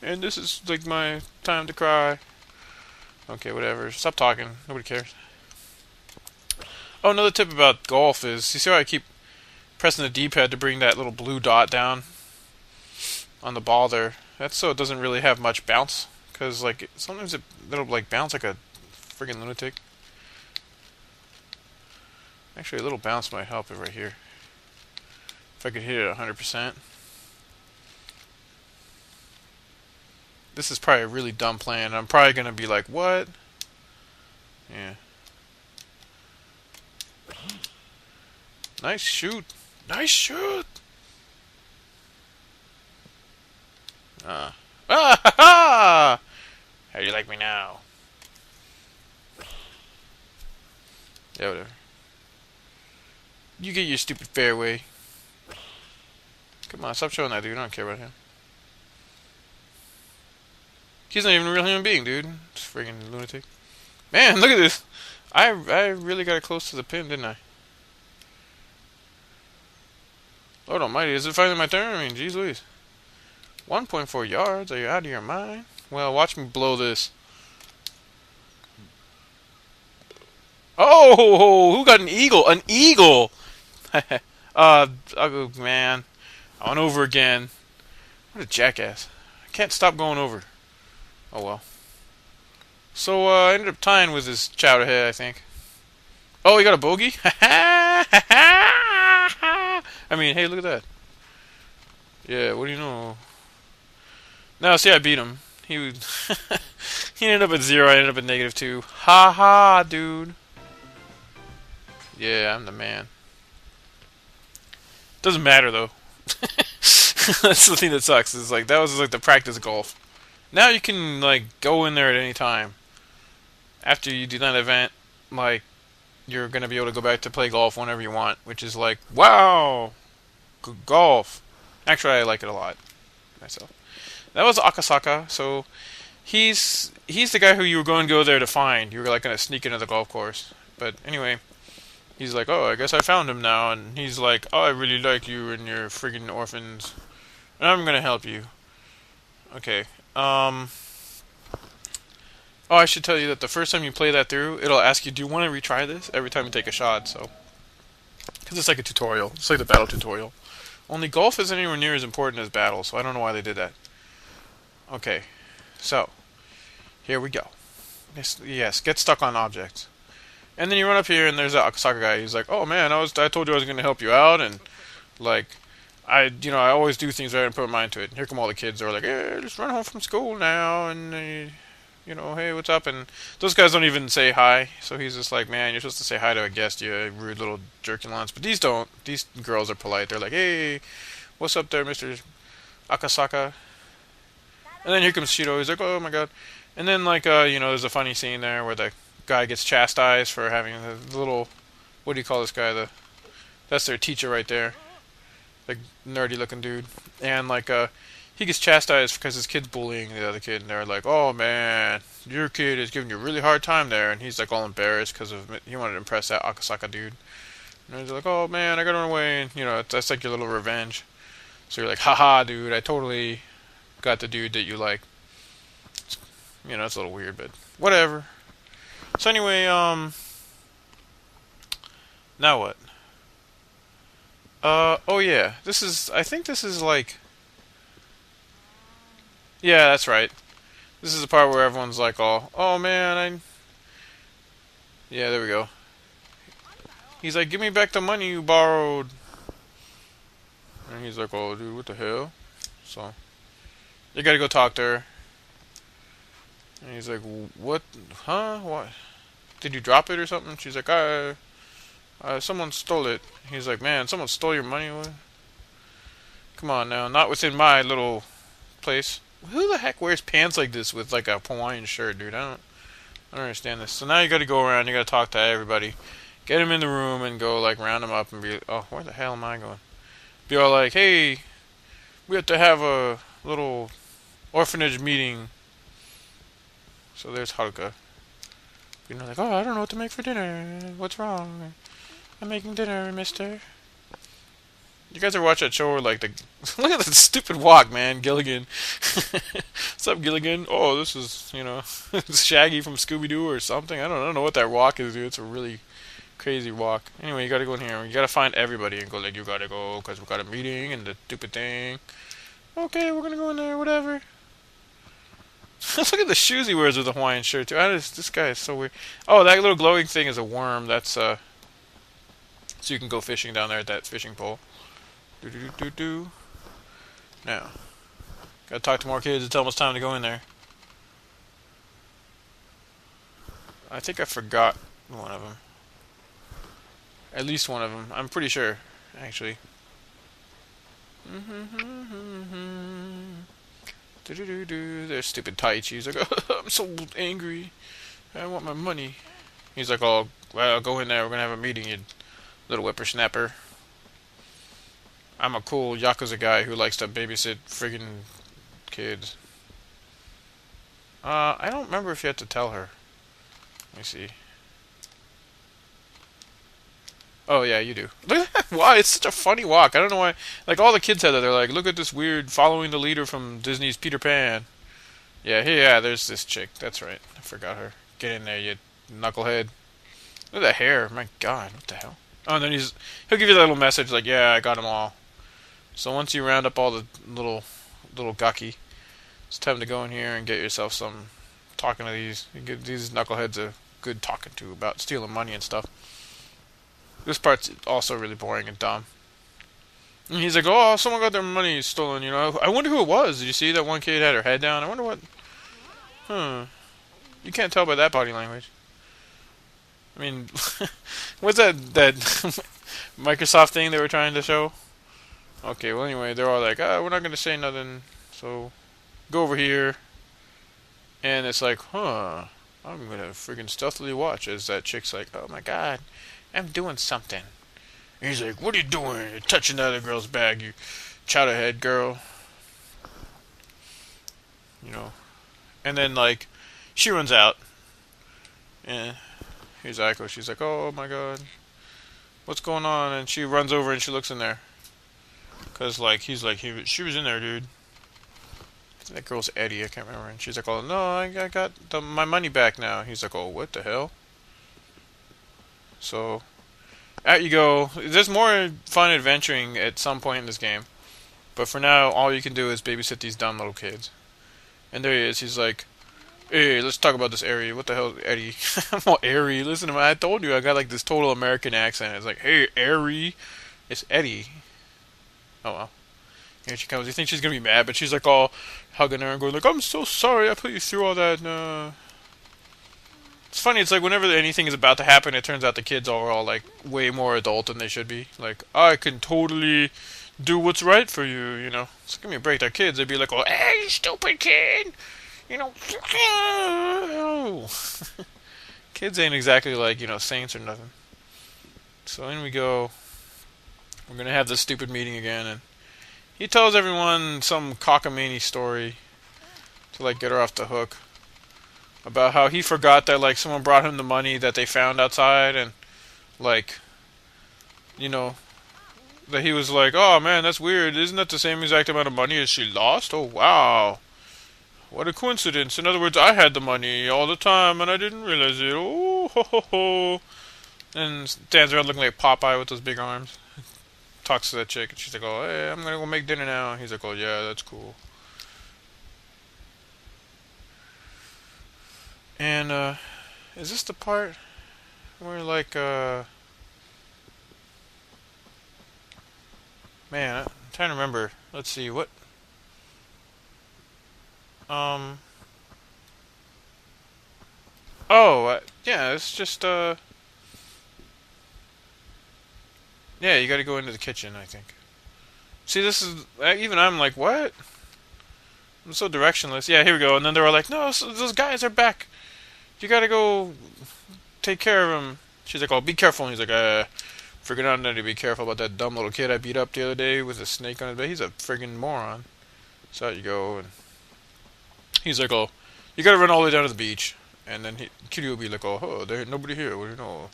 and this is like my time to cry. Okay, whatever. Stop talking. Nobody cares. Oh, another tip about golf is, you see how I keep pressing the D-pad to bring that little blue dot down on the ball there? That's so it doesn't really have much bounce. Because, like, sometimes it'll, like, bounce like a friggin' lunatic. Actually, a little bounce might help it right here. If I could hit it 100%. This is probably a really dumb plan. I'm probably going to be like, what? Yeah. Nice shoot. Nice shoot! Ah, ha ha! How do you like me now? Yeah, whatever. You get your stupid fairway. Come on, stop showing that dude. I don't care about him. He's not even a real human being, dude. It's friggin' lunatic. Man, look at this. I really got it close to the pin, didn't I? Lord almighty, is it finally my turn? I mean, jeez Louise. 1.4 yards? Are you out of your mind? Well, watch me blow this. Oh, who got an eagle? An eagle! Oh, man. I went over again. What a jackass. I can't stop going over. Oh, well. So, I ended up tying with his chowderhead, I think. Oh, he got a bogey? I mean, hey, look at that. Yeah, what do you know? Now, see, I beat him. He would he ended up at 0, I ended up at -2. Ha ha, dude. Yeah, I'm the man. Doesn't matter, though. That's the thing that sucks. Is like, that was like the practice golf. Now you can, like, go in there at any time. After you do that event, like, you're going to be able to go back to play golf whenever you want, which is like, wow, good golf. Actually, I like it a lot myself. That was Akasaka, so he's the guy who you were going to go there to find. You were like going to sneak into the golf course. But anyway, he's like, oh, I guess I found him now, and he's like, oh, I really like you and your friggin' orphans, and I'm going to help you. Okay, oh, I should tell you that the first time you play that through, it'll ask you, do you want to retry this? Every time you take a shot, so. Because it's like a tutorial. It's like the battle tutorial. Only golf isn't anywhere near as important as battle, so I don't know why they did that. Okay, so. Here we go. Yes, get stuck on objects. And then you run up here, and there's that Akasaka guy. He's like, oh man, I told you I was going to help you out, and, like, I always do things right and put my mind to it. And here come all the kids. They're like, hey, just run home from school now, and, hey, what's up? And those guys don't even say hi. So he's just like, man, you're supposed to say hi to a guest, you rude little jerkulons. But these don't. These girls are polite. They're like, hey, what's up there, Mr. Akasaka? And then here comes Shido. He's like, oh my god. And then, like, there's a funny scene there where the guy gets chastised for having the little, what do you call this guy? That's their teacher right there. The nerdy looking dude. And, like, he gets chastised because his kid's bullying the other kid, and they're like, oh man, your kid is giving you a really hard time there, and he's like all embarrassed because he wanted to impress that Akasaka dude. And he's like, oh man, I gotta run away, and that's like your little revenge. So you're like, haha dude, I totally got the dude that you like. It's a little weird, but whatever. So anyway, now what? Oh yeah, I think this is like, yeah, that's right. This is the part where everyone's like, oh man, yeah, there we go. He's like, give me back the money you borrowed. And he's like, oh dude, what the hell? So, you gotta go talk to her. And he's like, what? Huh? What? Did you drop it or something? She's like, someone stole it. He's like, man, someone stole your money? What? Come on now, not within my little place. Who the heck wears pants like this with like a Hawaiian shirt, dude? I don't understand this. So now you gotta go around, you gotta talk to everybody. Get him in the room and go like round him up and be, oh, where the hell am I going? Be all like, hey, we have to have a little orphanage meeting. So there's Haruka. Like, oh, I don't know what to make for dinner. What's wrong? I'm making dinner, mister. You guys ever watch that show where, like, the... Look at that stupid walk, man, Gilligan. What's up, Gilligan? Oh, this is, Shaggy from Scooby-Doo or something. I don't know what that walk is, dude. It's a really crazy walk. Anyway, you gotta go in here. You gotta find everybody and go, like, you gotta go, because we got a meeting and the stupid thing. Okay, we're gonna go in there, whatever. Look at the shoes he wears with the Hawaiian shirt, too. This guy is so weird. Oh, that little glowing thing is a worm. That's, so you can go fishing down there at that fishing pole. Do. Now, gotta talk to more kids and tell them it's time to go in there. I think I forgot one of them. At least one of them. I'm pretty sure, actually. There's stupid Taichi. He's like, I'm so angry. I want my money. He's like, oh, well, go in there. We're gonna have a meeting, you little whippersnapper. I'm a cool Yakuza guy who likes to babysit friggin' kids. I don't remember if you had to tell her. Let me see. Oh, yeah, you do. Look at that. Wow, it's such a funny walk. I don't know why. Like, all the kids had that. They're like, look at this weird following the leader from Disney's Peter Pan. Yeah, there's this chick. That's right. I forgot her. Get in there, you knucklehead. Look at that hair. My God, what the hell? Oh, and then he'll give you that little message like, yeah, I got them all. So once you round up all the little gaki, it's time to go in here and get yourself some talking to these. You give these knuckleheads a good talking to about stealing money and stuff. This part's also really boring and dumb. And he's like, oh, someone got their money stolen, I wonder who it was. Did you see that one kid had her head down? I wonder what... You can't tell by that body language. I mean, what's that Microsoft thing they were trying to show? Okay, well anyway, they're all like, we're not going to say nothing, so go over here. And it's like, I'm going to freaking stealthily watch as that chick's like, oh my God, I'm doing something. And he's like, what are you doing? You're touching that other girl's bag, you chowderhead girl. And then, like, she runs out. And here's Aiko. She's like, oh my God, what's going on? And she runs over and she looks in there. Because, like, he's like, she was in there, dude. I think that girl's Eddie, I can't remember. And she's like, oh, no, I got my money back now. He's like, oh, what the hell? So, out you go. There's more fun adventuring at some point in this game. But for now, all you can do is babysit these dumb little kids. And there he is. He's like, hey, let's talk about this Eri. What the hell, Eddie? I'm all Eri. Listen to me. I told you I got like this total American accent. It's like, hey, Eri. It's Eddie. Oh, well. Here she comes. You think she's going to be mad, but she's like all hugging her and going like, I'm so sorry I put you through all that. It's funny. It's like whenever anything is about to happen, it turns out the kids are all like way more adult than they should be. Like, I can totally do what's right for you, So give me a break. They're kids. They'd be like, oh, hey, you stupid kid. Kids ain't exactly like, saints or nothing. So in we go. We're going to have this stupid meeting again, and he tells everyone some cockamamie story to, like, get her off the hook. About how he forgot that, like, someone brought him the money that they found outside, and, like, that he was like, oh, man, that's weird. Isn't that the same exact amount of money as she lost? Oh, wow. What a coincidence. In other words, I had the money all the time, and I didn't realize it. Oh, ho, ho, ho. And stands around looking like Popeye with those big arms. Talks to that chick, and she's like, oh, hey, I'm gonna go make dinner now. And he's like, oh, yeah, that's cool. And, is this the part where, like, man, I'm trying to remember. Let's see, what? Yeah, it's just, yeah, you gotta go into the kitchen, I think. See, this is, even I'm like, what? I'm so directionless. Yeah, here we go. And then they were like, no, those guys are back. You gotta go take care of them. She's like, oh, be careful. And he's like, freaking out to be careful about that dumb little kid I beat up the other day with a snake on his bed. He's a friggin' moron. So out you go, and he's like, oh, you gotta run all the way down to the beach. And then Kiryu will be like, oh, there ain't nobody here. What do you know?